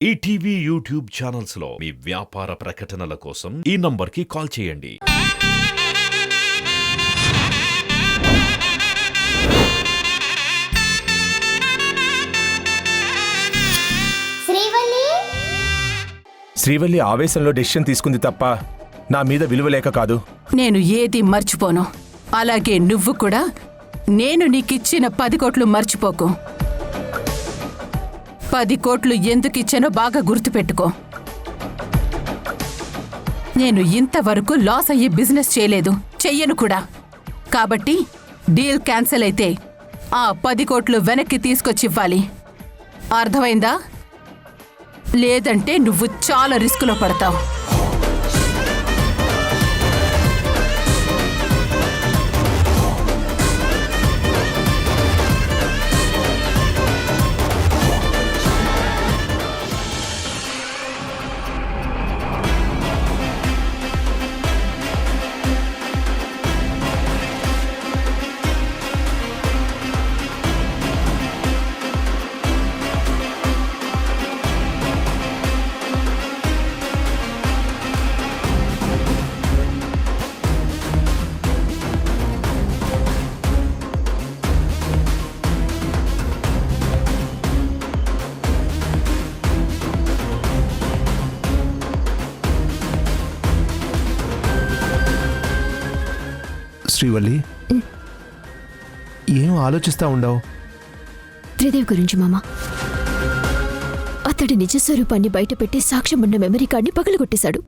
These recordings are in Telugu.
ఈటీవీ యూట్యూబ్ ఛానల్స్ లో మీ వ్యాపార ప్రకటనల కోసం ఈ నంబర్కి కాల్ చేయండి. శ్రీవల్లి ఆవేశంలో డెసిషన్ తీసుకుంది తప్ప నా మీద విలువ లేక కాదు. నేను ఏది మర్చిపోను. అలాగే నువ్వు కూడా నేను నీకిచ్చిన 10 కోట్లు మర్చిపోకు. 10 కోట్లు ఎందుకిచ్చానో బాగా గుర్తుపెట్టుకో. నేను ఇంతవరకు లాస్ అయ్యే బిజినెస్ చేయలేదు, చెయ్యను కూడా. కాబట్టి డీల్ క్యాన్సిల్ అయితే ఆ 10 కోట్లు వెనక్కి తీసుకొచ్చివ్వాలి. అర్థమైందా? లేదంటే నువ్వు చాలా రిస్కులో పడతావు. శ్రీవల్లి, ఏం ఆలోచిస్తా ఉండవు? త్రిదేవ్ గురించి మామా. అతడి నిజస్వరూపాన్ని బయటపెట్టి సాక్ష్యం ఉన్న మెమరీ కార్డ్ని పగలగొట్టేశాడు.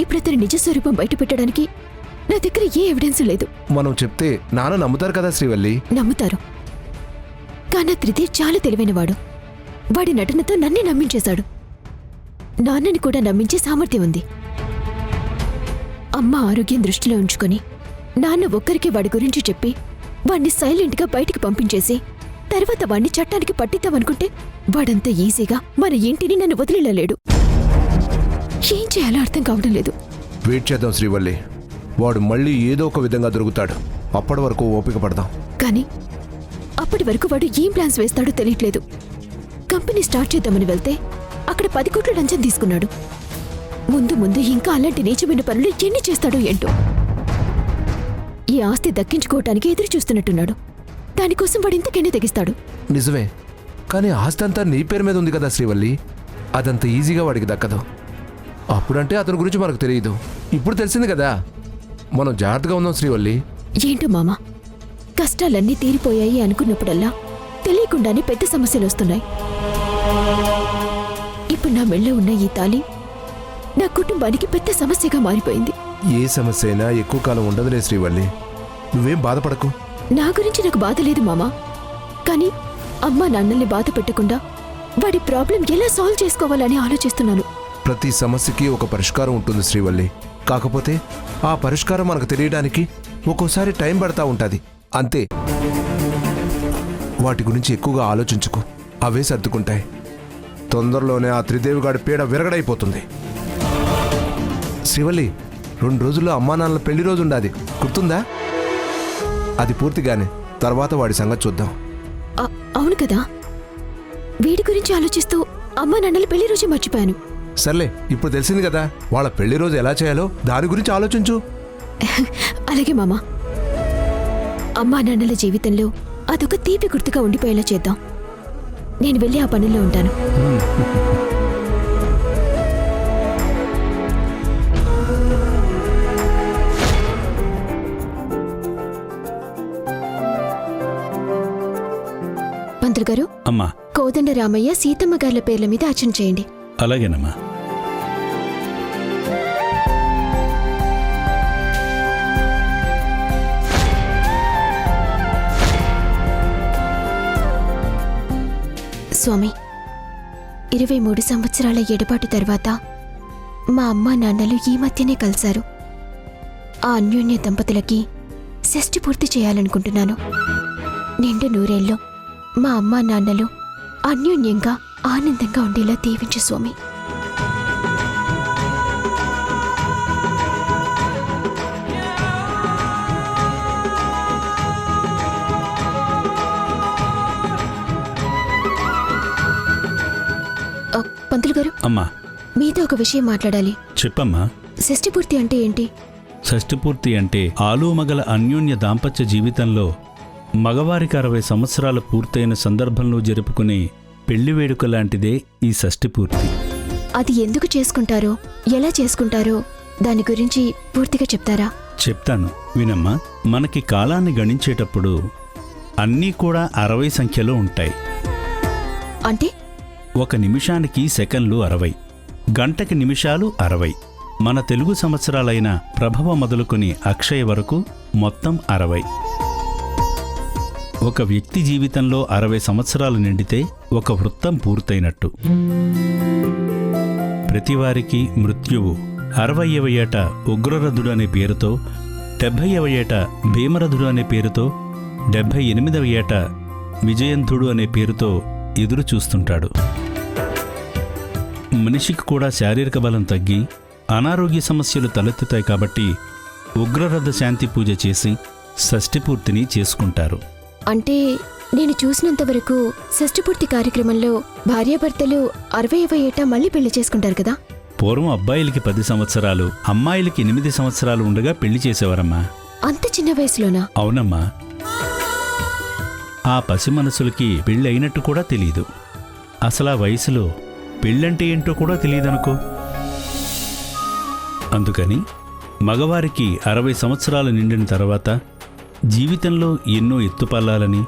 ఇప్పుడు అతని నిజస్వరూపం బయటపెట్టడానికి నా దగ్గర ఏ ఎవిడెన్స్ లేదు. మనం చెప్తే నాన్న నమ్ముతారు కదా శ్రీవల్లి? నమ్ముతారు, కానీ త్రిదేవ్ చాలా తెలివైనవాడు. వాడి నటనతో నన్నే నమ్మించేశాడు. నాన్నని కూడా నమ్మించే సామర్థ్యం ఉంది. అమ్మ ఆరోగ్యం దృష్టిలో ఉంచుకొని నాన్న ఒక్కరికి వాడి గురించి చెప్పి వాణ్ణి సైలెంట్గా బయటికి పంపించేసి తర్వాత వాణ్ణి చట్టానికి పట్టిద్దామనుకుంటే వాడంత ఈజీగా మన ఇంటిని నన్ను వదిలేలేడు. ఏం చేయాలో అర్థం కావడం లేదు. వెయిట్ చేద్దాం శ్రీవల్లి, వాడు మళ్ళీ ఏదో ఒక విధంగా దొరుకుతాడు. అప్పటి వరకు ఓపిక పడదాం. కానీ అప్పటి వరకు వాడు ఏం ప్లాన్స్ వేస్తాడో తెలియట్లేదు. కంపెనీ స్టార్ట్ చేద్దామని వెళ్తే అక్కడ 10 కోట్ల లంచం తీసుకున్నాడు. ముందు ముందు ఇంకా అలాంటి నీచమైన పనులు ఎన్ని చేస్తాడో ఏంటో. ఈ ఆస్తి దక్కించుకోవటానికి ఎదురు చూస్తున్నట్టున్నాడు. దానికోసం వాడు ఇంతకైనా తెగిస్తాడు. నిజమే, కానీ ఆస్తి అంతా నీ పేరు మీద ఉంది కదా శ్రీవల్లి. అదంత ఈజీగా వాడికి దక్కదు. అప్పుడంటే అతని గురించి మనకు తెలియదు, ఇప్పుడు తెలిసింది కదా. మనం జాగ్రత్తగా ఉందాం శ్రీవల్లి. ఏంటో మామ, కష్టాలన్నీ తీరిపోయాయి అనుకున్నప్పుడల్లా తెలియకుండానే పెద్ద సమస్యలు వస్తున్నాయి. ఇప్పుడు నా మెళ్ళో ఉన్న ఈ తాళి నా కుటుంబానికి పెద్ద సమస్యగా మారిపోయింది. ఏ సమస్య అయినా ఎక్కువ కాలం ఉండదులే శ్రీవల్లి, నువ్వేం బాధపడకు. నా గురించి నాకు బాధ లేదు మామా, కానీ అమ్మా నాన్నల్ని బాధ పెట్టకుండా వాడి ప్రాబ్లం ఎలా సాల్వ్ చేసుకోవాలని ఆలోచిస్తున్నాను. ప్రతి సమస్యకి ఒక పరిష్కారం ఉంటుంది శ్రీవల్లి. కాకపోతే ఆ పరిష్కారం మనకు తెలియడానికి ఒక్కోసారి టైం పడతా ఉంటుంది, అంతే. వాటి గురించి ఎక్కువగా ఆలోచించుకో, అవే సర్దుకుంటాయి. తొందరలోనే ఆ త్రిదేవి గాడి పీడ విరగడైపోతుంది. శ్రీవల్లి, 2 రోజుల్లో అమ్మా నాన్నల పెళ్లి రోజు ఉండాది, గుర్తుందా? అది పూర్తిగానే తర్వాత వాడి సంగతి చూద్దాం. అవును కదా, వీడి గురించి ఆలోచిస్తూ అమ్మా నాన్నల పెళ్లి రోజు మర్చిపోయాను. సర్లే, ఇప్పుడు తెలిసింది కదా, వాళ్ళ పెళ్లి రోజు ఎలా చేయాలో దాని గురించి ఆలోచించు. అలాగే మామా, అమ్మా నాన్నల జీవితంలో అదొక తీపి గుర్తుగా ఉండిపోయేలా చేద్దాం. నేను వెళ్ళి ఆ పనుల్లో ఉంటాను. పంతులు గారు, అమ్మా, కోదండ రామయ్య సీతమ్మ గార్ల పేర్ల మీద అర్చన చేయండి. అలాగేనమ్మా. స్వామి, 23 సంవత్సరాల ఎడబాటు తర్వాత మా అమ్మా నాన్నలు ఈ మధ్యనే కలిశారు. ఆ అన్యోన్య దంపతులకి షష్ఠి పూర్తి చేయాలనుకుంటున్నాను. నిండు నూరేళ్ళు మా అమ్మా నాన్నలు అన్యోన్యంగా ఆనందంగా ఉండేలా దీవించు స్వామి. పంతులు గారు, అమ్మా మీతో ఒక విషయం మాట్లాడాలి. చెప్పమ్మా. షష్ఠి పూర్తి అంటే ఏంటి? షష్ఠిపూర్తి అంటే ఆలుమగల అన్యోన్య దాంపత్య జీవితంలో మగవారికి 60 సంవత్సరాలు పూర్తయిన సందర్భంలో జరుపుకునే పెళ్లి వేడుక లాంటిదే ఈ షష్ఠిపూర్తి. అది ఎందుకు చేసుకుంటారో, ఎలా చేసుకుంటారో దాని గురించి పూర్తిగా చెప్తారా? చెప్తాను వినమ్మా. మనకి కాలాన్ని గణించేటప్పుడు అన్నీ కూడా 60 సంఖ్యలో ఉంటాయి. అంటే ఒక నిమిషానికి సెకన్లు 60, గంటకి నిమిషాలు 60. మన తెలుగు సంవత్సరాలైన ప్రభవ మొదలుకొని అక్షయ వరకు మొత్తం 60. ఒక వ్యక్తి జీవితంలో 60 సంవత్సరాలు నిండితే ఒక వృత్తం పూర్తయినట్టు. ప్రతివారికి మృత్యువు 60వ ఏట ఉగ్రరథుడు అనే పేరుతో, 70వ ఏట భీమరథుడు అనే పేరుతో, 78వ ఏట విజయంతుడు అనే పేరుతో ఎదురు చూస్తుంటాడు. మనిషికి కూడా శారీరక బలం తగ్గి అనారోగ్య సమస్యలు తలెత్తుతాయి కాబట్టి ఉగ్రరథ శాంతి పూజ చేసి షష్ఠిపూర్తిని చేసుకుంటారు. అంటే నేను చూసినంత వరకు షష్ఠి పూర్తి కార్యక్రమంలో భార్యాభర్తలు 60వ ఏట మళ్ళీ పెళ్లి చేసుకుంటారు కదా? పూర్వం అబ్బాయిలకి 10 సంవత్సరాలు, అమ్మాయిలకి 8 సంవత్సరాలు ఉండగా పెళ్లి చేసేవారమ్మా. అంత చిన్న వయసులోనా? అవునమ్మా. ఆ పసి మనసులకి పెళ్ళి అయినట్టు కూడా తెలీదు. అసలు ఆ వయసులో పెళ్ళంటే ఏంటో కూడా తెలియదనుకో. అందుకని మగవారికి 60 సంవత్సరాలు నిండిన తర్వాత జీవితంలో ఎన్నో ఎత్తుపల్లాలని,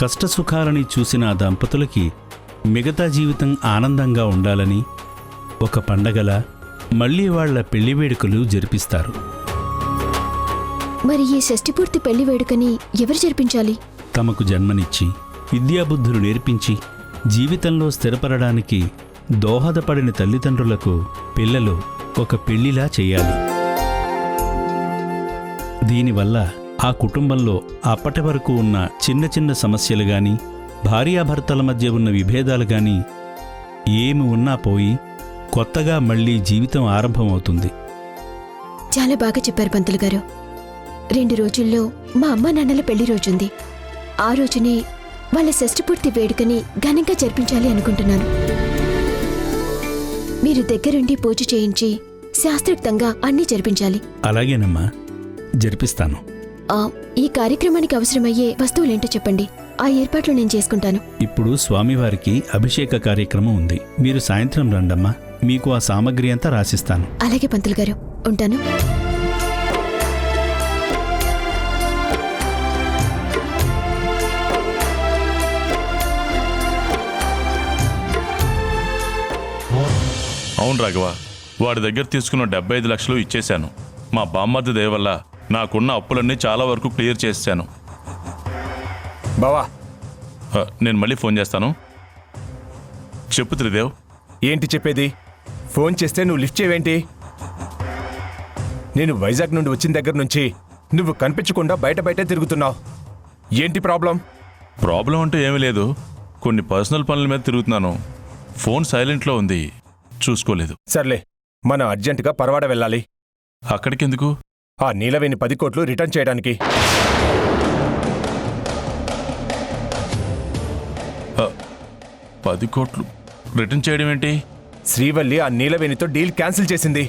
కష్టసుఖాలని చూసిన ఆ దంపతులకి మిగతా జీవితం ఆనందంగా ఉండాలని ఒక పండగలా మళ్లీ వాళ్ల పెళ్లి వేడుకలు జరిపిస్తారు. మరి ఈ షష్ఠి పూర్తి పెళ్లి వేడుకని ఎవరు జరిపించాలి? తమకు జన్మనిచ్చి విద్యాబుద్ధులు నేర్పించి జీవితంలో స్థిరపడడానికి దోహదపడిన తల్లిదండ్రులకు పిల్లలు ఒక పెళ్లిలా చేయాలి. దీనివల్ల ఆ కుటుంబంలో అప్పటి వరకు ఉన్న చిన్న చిన్న సమస్యలు గాని, భార్యాభర్తల మధ్య ఉన్న విభేదాలు గాని ఏమి ఉన్నా పోయి కొత్తగా మళ్లీ జీవితం ఆరంభమవుతుంది. చాలా బాగా చెప్పారు పంతులు గారు. 2 రోజుల్లో మా అమ్మా నాన్నల పెళ్లి రోజుంది. ఆ రోజునే వాళ్ళ షష్ఠి పూర్తి వేడుకని ఘనంగా జరిపించాలి అనుకుంటున్నాను. మీరు దగ్గరుండి పూజ చేయించి శాస్త్రోక్తంగా అన్నీ జరిపించాలి. అలాగేనమ్మా, జరిపిస్తాను. ఈ కార్యక్రమానికి అవసరమయ్యే వస్తువులేంటో చెప్పండి. ఆ ఏర్పాట్లు నేను చేసుకుంటాను. ఇప్పుడు స్వామివారికి అభిషేక కార్యక్రమం ఉంది. మీరు సాయంత్రం రండమ్మా, మీకు ఆ సామగ్రి అంతా రాసిస్తాను. అలాగే పంతులు గారు, ఉంటాను. అవును రాఘవ, వాడి దగ్గర తీసుకున్న 75 లక్షలు ఇచ్చేశాను. మా బామ్మర్ది దయ వల్ల నాకున్న అప్పులన్నీ చాలా వరకు క్లియర్ చేశాను. బావా, నేను మళ్ళీ ఫోన్ చేస్తాను. చెప్పు త్రిదేవ్. ఏంటి చెప్పేది? ఫోన్ చేస్తే నువ్వు లిఫ్ట్ చేయవేంటి? నేను వైజాగ్ నుండి వచ్చిన దగ్గర నుంచి నువ్వు కనిపించకుండా బయటే తిరుగుతున్నావు. ఏంటి ప్రాబ్లం? ప్రాబ్లం అంటూ ఏమీ లేదు. కొన్ని పర్సనల్ పనుల మీద తిరుగుతున్నాను. ఫోన్ సైలెంట్లో ఉంది, చూసుకోలేదు. సర్లే, మనం అర్జెంటుగా పరవాడ వెళ్ళాలి. అక్కడికెందుకు? ఆ నీలవేణి 10 కోట్లు రిటర్న్ చేయడానికి. 10 కోట్లు రిటర్న్ చేయడం ఏంటి? శ్రీవల్లి ఆ నీలవేణితో డీల్ క్యాన్సిల్ చేసింది.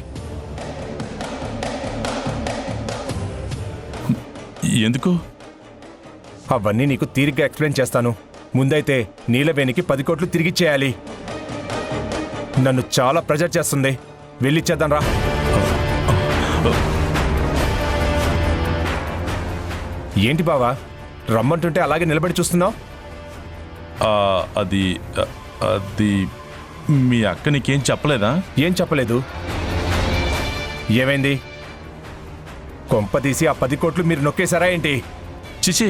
ఎందుకు? అవన్నీ నీకు తీరిగ్గా ఎక్స్ప్లెయిన్ చేస్తాను. ముందైతే నీలవేణికి 10 కోట్లు తిరిగిచ్చేయాలి. నన్ను చాలా ప్రెజర్ చేస్తుంది. వెళ్ళిచ్చేద్దాం రా. ఏంటి బావా, రమ్మంటుంటే అలాగే నిలబడి చూస్తున్నావు? అది అది మీ అక్క నీకేం చెప్పలేదా? ఏం చెప్పలేదు. ఏమైంది? కొంపదీసి ఆ 10 కోట్లు మీరు నొక్కేశారా ఏంటి? చిచి,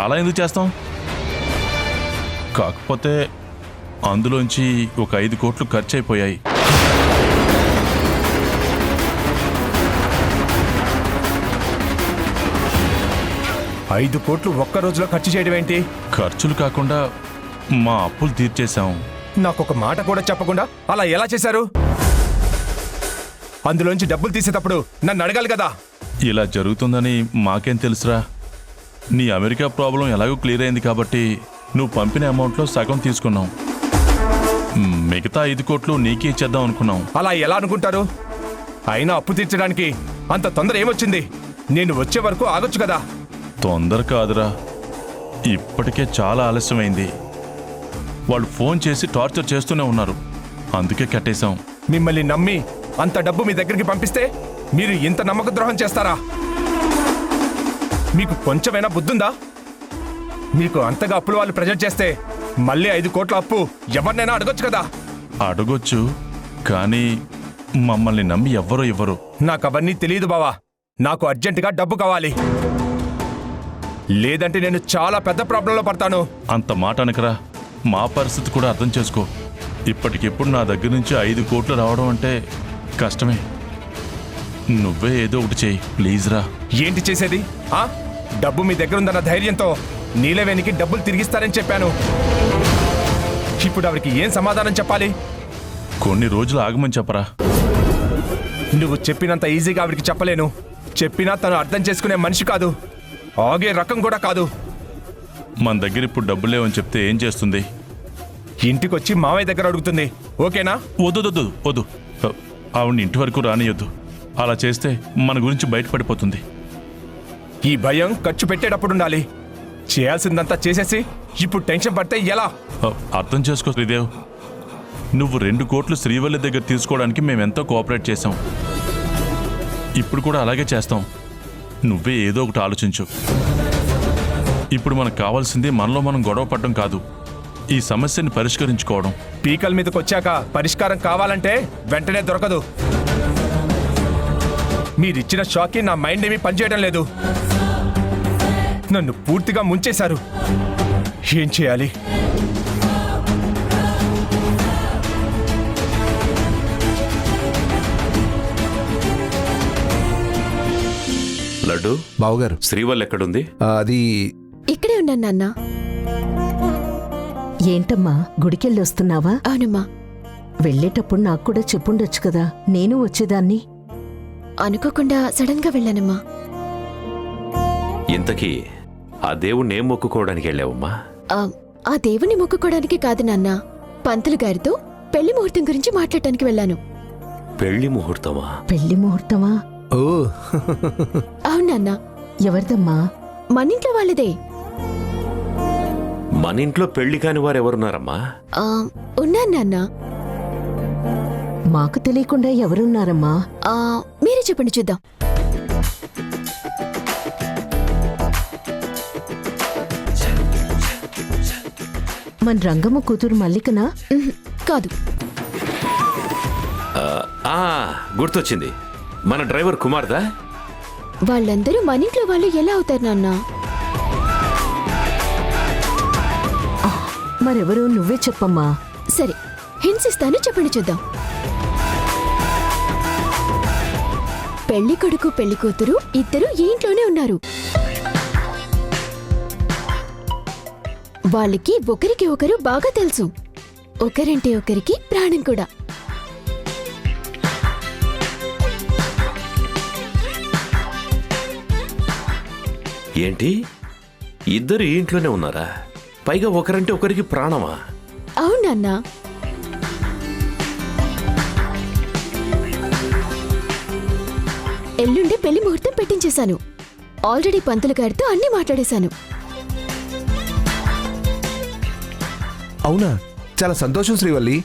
అలా ఎందుకు చేస్తాం? కాకపోతే అందులోంచి ఒక 5 కోట్లు ఖర్చు అయిపోయాయి. ఐదు కోట్లు ఒక్క రోజులో ఖర్చు చేయడం ఏంటి? ఖర్చులు కాకుండా మా అప్పులు తీర్చేశాం. నాకొక మాట కూడా చెప్పకుండా అలా ఎలా చేశారు? అందులోంచి డబ్బులు తీసేటప్పుడు నన్ను అడగాలి కదా. ఇలా జరుగుతుందని మాకేం తెలుసురా? నీ అమెరికా ప్రాబ్లం ఎలాగో క్లియర్ అయింది కాబట్టి నువ్వు పంపిన అమౌంట్లో సగం తీసుకున్నాం. మిగతా 5 కోట్లు నీకే ఇచ్చేద్దాం అనుకున్నాం. అలా ఎలా అనుకుంటారు? అయినా అప్పు తీర్చడానికి అంత తొందర ఏమొచ్చింది? నేను వచ్చే వరకు ఆగొచ్చు కదా. తొందర కాదురా, ఇప్పటికే చాలా ఆలస్యమైంది. వాళ్ళు ఫోన్ చేసి టార్చర్ చేస్తూనే ఉన్నారు, అందుకే కట్టేశాం. మిమ్మల్ని నమ్మి అంత డబ్బు మీ దగ్గరికి పంపిస్తే మీరు ఇంత నమ్మక ద్రోహం చేస్తారా? మీకు కొంచెమైనా బుద్ధుందా? మీకు అంతగా అప్పులు వాళ్ళు ప్రెజర్ చేస్తే మళ్ళీ 5 కోట్ల అప్పు ఎవరినైనా అడగొచ్చు కదా. అడగొచ్చు, కానీ మమ్మల్ని నమ్మి ఎవ్వరూ ఇవ్వరు. నాకు అవన్నీ తెలియదు బావా. నాకు అర్జెంటుగా డబ్బు కావాలి, లేదంటే నేను చాలా పెద్ద ప్రాబ్లంలో పడతాను. అంత మాట అనకరా, మా పరిస్థితి కూడా అర్థం చేసుకో. ఇప్పటికిప్పుడు నా దగ్గర నుంచి 5 కోట్లు రావడం అంటే కష్టమే. నువ్వే ఏదో ఒకటి చేయి ప్లీజ్ రా. ఏంటి చేసేది? డబ్బు మీ దగ్గర ఉందన్న ధైర్యంతో నీలవేణికి డబ్బులు తిరిగిస్తారని చెప్పాను. ఇప్పుడు ఆవిడకి ఏం సమాధానం చెప్పాలి? కొన్ని రోజులు ఆగమని చెప్పరా. నువ్వు చెప్పినంత ఈజీగా ఆవిడికి చెప్పలేను. చెప్పినా తను అర్థం చేసుకునే మనిషి కాదు, ఆగే రకం కూడా కాదు. మన దగ్గర ఇప్పుడు డబ్బులు లేవని చెప్తే ఏం చేస్తుంది? ఇంటికొచ్చి మావయ్య దగ్గర అడుగుతుంది. ఓకేనా? వద్దు వద్దు, ఆవిడ్ని ఇంటి వరకు రానియొద్దు. అలా చేస్తే మన గురించి బయటపడిపోతుంది. ఈ భయం ఖర్చు పెట్టేటప్పుడు ఉండాలి. చేయాల్సిందంతా చేసేసి ఇప్పుడు టెన్షన్ పడితే ఎలా? అర్థం చేసుకో శ్రీదేవ్, నువ్వు 2 కోట్లు శ్రీవల్లి దగ్గర తీసుకోవడానికి మేమెంతో కోఆపరేట్ చేశాం, ఇప్పుడు కూడా అలాగే చేస్తాం. నువ్వే ఏదో ఒకటి ఆలోచించు. ఇప్పుడు మనకు కావాల్సింది మనలో మనం గొడవ పడడం కాదు, ఈ సమస్యని పరిష్కరించుకోవడం. పీకల మీదకి వచ్చాక పరిష్కారం కావాలంటే వెంటనే దొరకదు. మీరిచ్చిన షాక్కి నా మైండ్ ఏమీ పనిచేయడం లేదు. నన్ను పూర్తిగా ముంచేశారు. ఏం చేయాలి? లడ్డు, బావగారు శ్రీవల్లి ఎక్కడుంది? అది ఇక్కడే ఉన్నాను నాన్న. ఏంటమ్మా గుడికెళ్ళి వస్తున్నావా? అవునమ్మా. వెళ్ళేటప్పుడు నాకు కూడా చెప్పుండొచ్చు కదా, నేను వచ్చేదాన్ని. అనుకోకుండా సడన్ గా వెళ్ళానమ్మా. ఇంతకీ ఆ దేవుణ్ణి ఏం మొక్కుకోవడానికి వెళ్ళావమ్మా? ఆ దేవుని మొక్కుకోవడానికి కాదు నాన్న, పంతులు గారితో పెళ్లి ముహూర్తం గురించి మాట్లాడటానికి వెళ్ళాను. పెళ్లి ముహూర్తమా? పెళ్లి ముహూర్తమా? ఓ అవునన్నా. ఎవరిదమ్మా? మనింట్లో వాళ్ళదే. మన ఇంట్లో పెళ్లి కాని వారు ఎవరున్నారమ్మా? ఉన్నాను నాన్న. మాకు తెలియకుండా ఎవరున్నారమ్మా? మీరే చెప్పండి చూద్దాం. మన రంగమ్మ కూతురు మల్లికనా? కాదు. గుర్తొచ్చింది, మన డ్రైవర్ కుమార్దా? వాళ్ళందరూ మనింట్లో వాళ్ళు ఎలా అవుతారు నాన్న? మరెవరు నువ్వే చెప్పమ్మా. సరే, హింట్స్ ఇస్తాను, చెప్పండి చూద్దాం. పెళ్లి కొడుకు పెళ్లి కూతురు ఇద్దరు ఈ ఇంట్లోనే ఉన్నారు. వాళ్ళకి ఒకరికి ఒకరు బాగా తెలుసు. ఒకరంటే ఒకరికి ప్రాణం కూడా. ఏంటి, ఇద్దరు ఈ ఇంట్లోనే ఉన్నారా? పైగా ఒకరంటే ఒకరికి ప్రాణమా? అవునన్నా. ఎల్లుండి పెళ్లి ముహూర్తం పెట్టించేశాను. ఆల్రెడీ పంతులు గారితో అన్నీ మాట్లాడేశాను. అవునా? చాలా సంతోషం శ్రీవల్లి.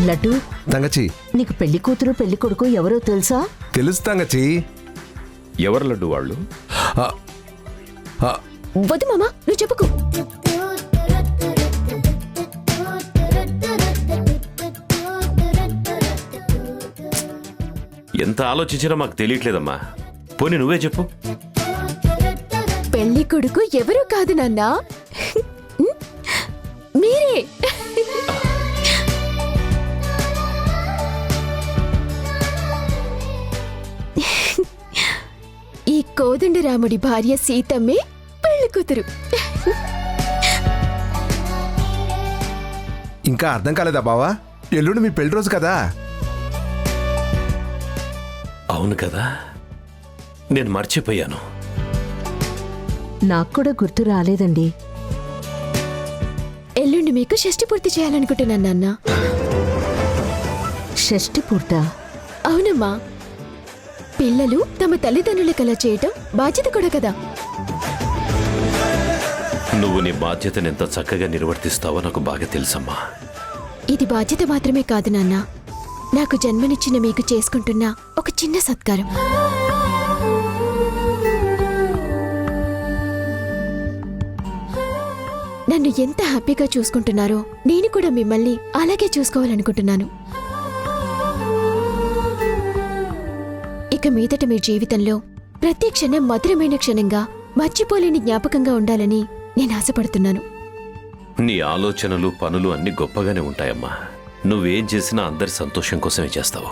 లడ్డు, తంగచి, నీకు పెళ్లి కూతురు పెళ్లి కొడుకు ఎవరో తెలుసా? తెలుసు తంగచి. ఎవరు లడ్డు వాళ్ళు? వద్దు మామా, నువ్వు చెప్పుకో. ఎంత ఆలోచించినా మాకు తెలియట్లేదమ్మా. పోనీ నువ్వే చెప్పు. పెళ్లి కొడుకు ఎవరూ కాదు నాన్నా, మీరే. ఈ కోదండరాముడి భార్య సీతమ్మే పెళ్లి కూతురు. ఇంకా అర్థం కాలేదా బావా? ఎల్లుండి మీ పెళ్లి రోజు కదా. అవును కదా, నేను మర్చిపోయాను. నాకు కూడా గుర్తు రాలేదండి. ఎల్లుండి మీకు షష్టి పూర్తి చేయాలనుకుంటున్నాను నాన్న. షష్టి పూర్త అవునమ్మా, పిల్లలు తమ తల్లిదండ్రులకు అలా చేయటం బాధ్యత కూడా కదా. నువ్వు నీ బాధ్యతను ఎంత చక్కగా నిర్వర్తిస్తావో నాకు బాగా తెలుసమ్మా. ఇది బాధ్యత మాత్రమే కాదు నాన్న, నాకు జన్మనిచ్చిన మీకు చేసుకుంటున్న ఒక చిన్న సత్కారం. నన్ను ఎంత హ్యాపీగా చూసుకుంటున్నారో నేను కూడా మిమ్మల్ని అలాగే చూసుకోవాలనుకుంటున్నాను. ఇక మీదట మీ జీవితంలో ప్రతి క్షణం మధురమైన క్షణంగా, మర్చిపోలేని జ్ఞాపకంగా ఉండాలని నేను ఆశపడుతున్నాను. నీ ఆలోచనలు పనులు అన్నీ గొప్పగానే ఉంటాయమ్మా. నువ్వేం చేసినా అందరి సంతోషం కోసమే చేస్తావు.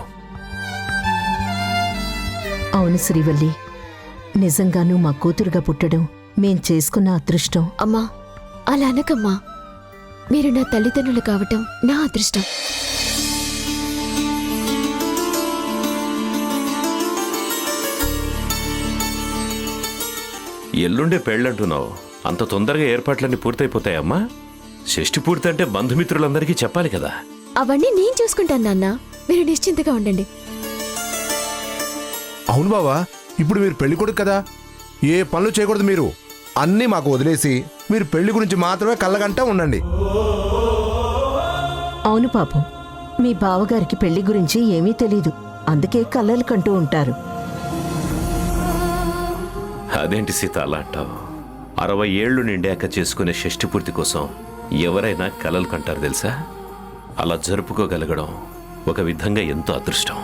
అవును శ్రీవల్లి, నిజంగానూ మా కూతురుగా పుట్టడం మేం చేసుకున్న అదృష్టం. అమ్మా, అలా అనకమ్మా. మీరు నా తల్లిదండ్రులు కావటం నా అదృష్టం. ఎల్లుండే పెళ్ళంటున్నావు, అంత తొందరగా ఏర్పాట్లన్నీ పూర్తయిపోతాయమ్మా? షష్టి పూర్తి అంటే బంధుమిత్రులందరికీ చెప్పాలి కదా. అవన్నీ నేను చూసుకుంటాను నాన్న, మీరు నిశ్చింతగా ఉండండి. అవును బావా, ఇప్పుడు మీరు పెళ్లి కొడుకు కదా, ఏ పనులు చేయకూడదు. మీరు అన్నీ మాకు వదిలేసి మీరు పెళ్లి గురించి మాత్రమే కళ్ళగంటా ఉండండి. అవును పాపం, మీ బావగారికి పెళ్లి గురించి ఏమీ తెలీదు, అందుకే కళ్ళలు కంటూ ఉంటారు. అదేంటి సీత అలా అంటావు? 60 ఏళ్లు నిండాక చేసుకునే షష్టి పూర్తి కోసం ఎవరైనా కలలు కంటారు తెలుసా? అలా జరుపుకోగలగడం ఒక విధంగా ఎంతో అదృష్టం.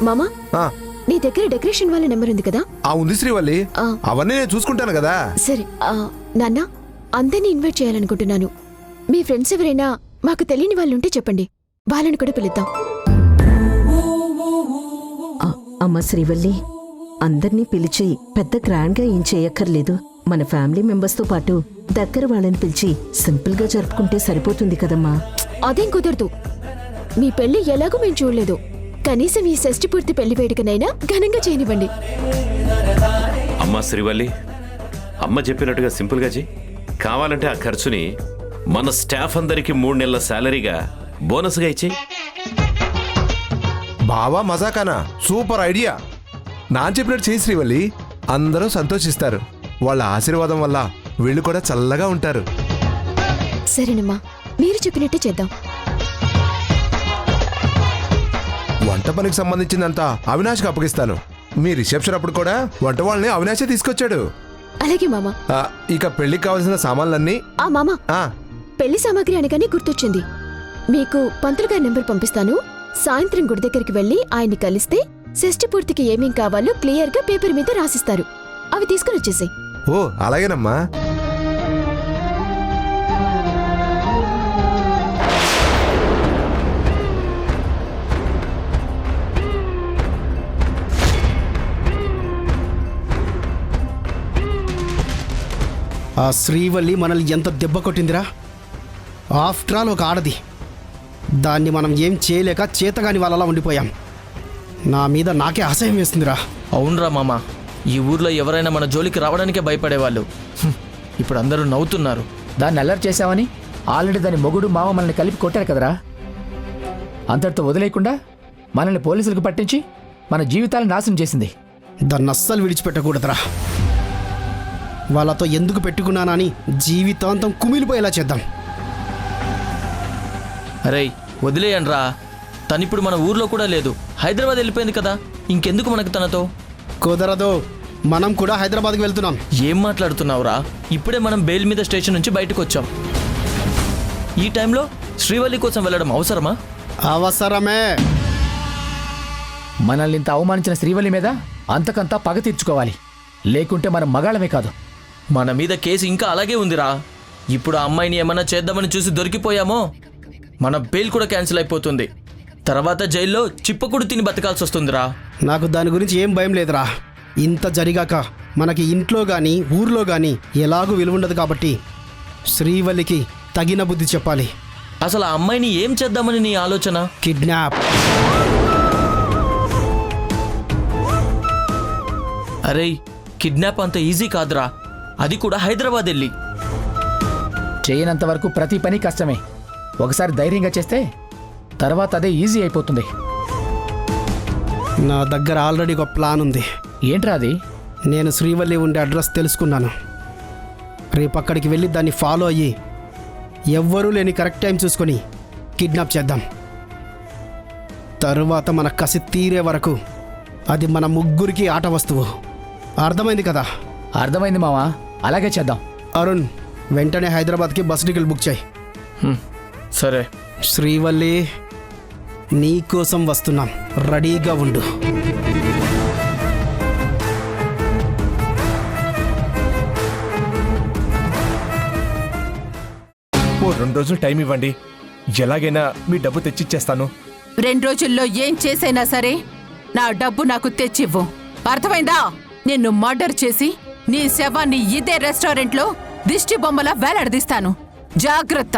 మామా, ఆ, నీ దగ్గర డెకరేషన్ వాళ్ళ నెంబర్ ఉంది కదా? ఉంది శ్రీవల్లి, ఆ. అవన్నీ నేను చూసుకుంటాను కదా. సరే, నాన్న, అందరినీ ఇన్వైట్ చేయాలనుకుంటున్నాను. మీ ఫ్రెండ్స్ ఎవరైనా మాకు తెలియని వాళ్ళు ఉంటే చెప్పండి, వాళ్ళని కూడా పిలుద్దాం. అమ్మ శ్రీవల్లి, అందర్నీ పిలిచి పెద్ద గ్రాండ్గా ఏం చేయక్కర్లేదు. మన ఫ్యామిలీ మెంబర్స్తో పాటు దగ్గర వాళ్ళని పిలిచి సింపుల్గా జరుపుకుంటే సరిపోతుంది కదమ్మా. అదేం కుదరదు. మీ పెళ్లి ఎలాగో మేము చూడలేదు, కనీసం ఈ షష్టి పూర్తి పెళ్లి వేడుకనైనా ఘనంగా చేయనివ్వండి. అమ్మా శ్రీవల్లి, అమ్మ చెప్పినట్టుగా సింపుల్గా చెయ్యి. కావాలంటే ఆ ఖర్చుని మన స్టాఫ్ అందరికీ 3 నెలల శాలరీగా బోనస్గా ఇచ్చేయి. బావా మజాకానా, సూపర్ ఐడియా. నా చెప్పినట్టు చేయి శ్రీవల్లి, అందరూ సంతోషిస్తారు. వాళ్ళ ఆశీర్వాదం వల్ల వీళ్ళు కూడా చల్లగా ఉంటారు. సరేనమ్మా, మీరు చెప్పినట్టే చేద్దాం. వంట పనికి సంబంధించిందంతా అవినాష్కి అప్పగిస్తాను. మీ రిసెప్షన్ అప్పుడు కూడా వంట వాళ్ళని అవినాశే తీసుకొచ్చాడు. అలాగే మామా. ఇక పెళ్లికి కావాల్సిన సామాన్లన్నీ మామా, ఆ, పెళ్లి సామాగ్రి అనగానే గుర్తొచ్చింది. మీకు పంతులు గారి నెంబర్ పంపిస్తాను. సాయంత్రం గుడి దగ్గరికి వెళ్లి ఆయన్ని కలిస్తే షష్టి పూర్తికి ఏమేం కావాలో క్లియర్ గా పేపర్ మీద రాసిస్తారు. అవి తీసుకుని వచ్చేసాయి. ఓ అలాగేనమ్మా. ఆ శ్రీవల్లి మనల్ని ఎంత దెబ్బ కొట్టిందిరా. ఆఫ్టర్ ఆల్ ఒక ఆడది, దాన్ని మనం ఏం చేయలేక చేతగాని వాళ్ళలా ఉండిపోయాం. నా మీద నాకే అసహ్యం వేస్తుందిరా. అవునరా మామ, ఈ ఊర్లో ఎవరైనా మన జోలికి రావడానికే భయపడేవాళ్ళు. ఇప్పుడు అందరూ నవ్వుతున్నారు. దాన్ని అల్లరి చేశామని ఆల్రెడీ దాని మొగుడు మామ మనల్ని కలిపి కొట్టారు కదరా. అంతటితో వదిలేయకుండా మనల్ని పోలీసులకు పట్టించి మన జీవితాలను నాశనం చేసింది. దాన్ని అస్సలు విడిచిపెట్టకూడదురా. వాళ్ళతో ఎందుకు పెట్టుకున్నానని జీవితాంతం కుమిలిపోయేలా చేద్దాం. అరే వదిలేయండ్రా, తనిప్పుడు మన ఊర్లో కూడా లేదు, హైదరాబాద్ వెళ్ళిపోయింది కదా, ఇంకెందుకు మనకు తనతో? కుదరదు, మనం కూడా హైదరాబాద్కి వెళ్తున్నాం. ఏం మాట్లాడుతున్నావురా? ఇప్పుడే మనం బెయిల్ మీద స్టేషన్ నుంచి బయటకు వచ్చాం. ఈ టైంలో శ్రీవల్లి కోసం వెళ్ళడం అవసరమా? అవసరమే. మనల్ని ఇంత అవమానించిన శ్రీవల్లి మీద అంతకంతా పగ తీర్చుకోవాలి, లేకుంటే మనం మగాళ్ళమే కాదు. మన మీద కేసు ఇంకా అలాగే ఉందిరా. ఇప్పుడు ఆ అమ్మాయిని ఏమన్నా చేద్దామని చూసి దొరికిపోయామో మన బెయిల్ కూడా క్యాన్సిల్ అయిపోతుంది. తర్వాత జైల్లో చిప్పకుడు తిని బతకాల్సి వస్తుందిరా. నాకు దాని గురించి ఏం భయం లేదురా. ఇంత జరిగాక మనకి ఇంట్లో కానీ ఊర్లో కానీ ఎలాగూ విలువుండదు కాబట్టి శ్రీవల్లికి తగిన బుద్ధి చెప్పాలి. అసలు ఆ అమ్మాయిని ఏం చేద్దామని నీ ఆలోచన? కిడ్నాప్. అరే కిడ్నాప్ అంత ఈజీ కాదురా. అది కూడా హైదరాబాద్ వెళ్ళి. చేయనంత వరకు ప్రతి పని కష్టమే. ఒకసారి ధైర్యంగా చేస్తే తర్వాత అదే ఈజీ అయిపోతుంది. నా దగ్గర ఆల్రెడీ ఒక ప్లాన్ ఉంది. ఏంట్రా అది? నేను శ్రీవల్లి ఉండే అడ్రస్ తెలుసుకున్నాను. రేపు అక్కడికి వెళ్ళి దాన్ని ఫాలో అయ్యి ఎవ్వరూ లేని కరెక్ట్ టైం చూసుకొని కిడ్నాప్ చేద్దాం. తరువాత మన కసి తీరే వరకు అది మన ముగ్గురికి ఆట వస్తువు. అర్థమైంది కదా? అర్థమైంది మావా, అలాగే చేద్దాం. అరుణ్, వెంటనే హైదరాబాద్కి బస్ టికెట్ బుక్ చేయి. సరే. శ్రీవల్లి, నీకోసం వస్తున్నాం, రెడీగా ఉండు. ఓ 2 రోజులు టైం ఇవ్వండి, ఎలాగైనా మీ డబ్బు తెచ్చిచ్చేస్తాను. 2 రోజుల్లో ఏం చేసైనా సరే నా డబ్బు నాకు తెచ్చివ్వు. అర్థమైందా? నిన్ను మర్డర్ చేసి నీ శవాన్ని ఇదే రెస్టారెంట్లో దిష్టి బొమ్మలా వేలాడదీస్తాను. జాగ్రత్త.